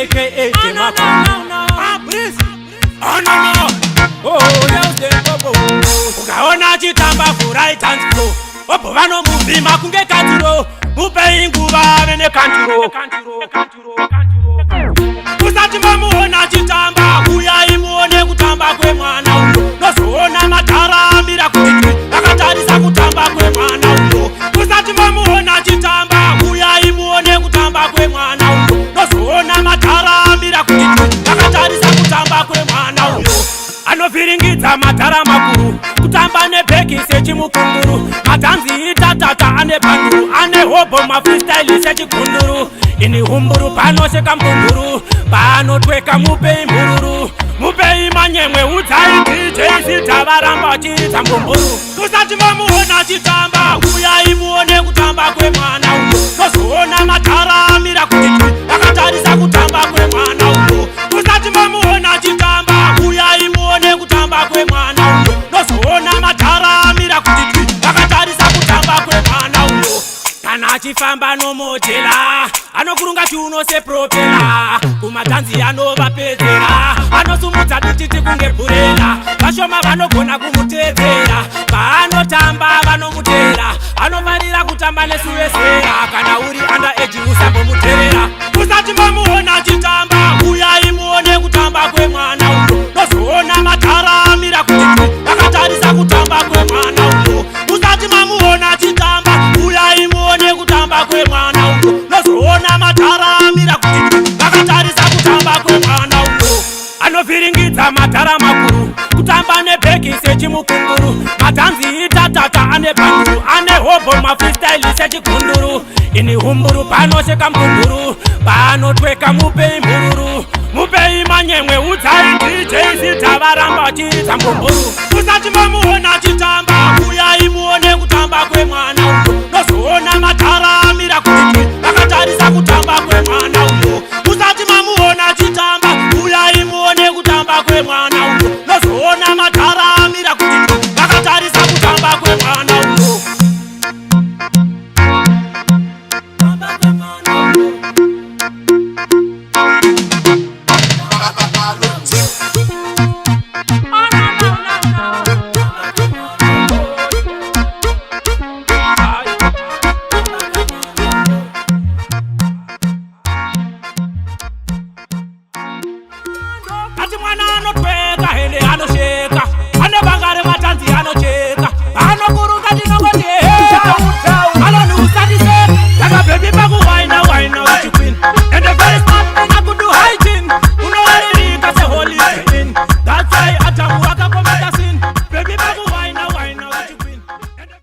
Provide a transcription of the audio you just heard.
aka ukaona chitamba furai tanziro obho vanomuvhima kunge kandiro mupei nguva ave nekandiro usati mamuona chitamba uyai muone kutamba kwemwana uyo nozoona madhara amira kuti akatarisa kutamba kwemwana uyo usati mamuona chitamba uyai muone kutamba kwemwana uyo nozoona madhara amira kuti akatarisa kutamba kwemwana uyo anovhiringidza madhara makuru kutamba nebheki sechimukunguru madhanzi itatata ane panduru ane hobho mafreestyle sechigunduru ini humburu panosheka mbunduru panotweka mupei mbururu mupei manyemwe udzai DJ sitavaramba chiita mbumburu kusati mamuona chitamba uyai muone kutamba kwemwana uyo nozoona madhara amira kuti akatarisa kutamba kwemwana uyo kusati mamuona chitamba uyai muone kutamba kwemwana uyo nozoona madhara amira kuti akatarisa kutamba kwemwana uyo kana achifamba nomotela anokurunga chiuno sepropela kumadhanzi anovapedzera anosumudza dutiti kunge bhurera vashoma vanogona kumutedzera paanotamba vanomutera anofanira kutamba nesuwesera kana uri anda eji usambomuterera usati mamuona chitamba uyai muone kutamba kwemwana uyo nozoona madhara amira kuti akatarisa kutamba kwemwana uyo usati mamuona chitamba uyai muone kutamba kwemwana uyo nozoona madhara amira kuti akatarisa kutamba kwemwana uyo anovhiringidza madhara makuru kutamba nebheki sechimukunguru madhanzi itatata ane panduru ane hobho mafreestyle sechigunduru ini humburu panosheka mbunduru panotweka mupei mbururu mupei manyemwe udzai DJ sitavaramba chiita mbumburu usati mamuona chitamba uyai muone kutamba kwemwana uyo nozoona madhara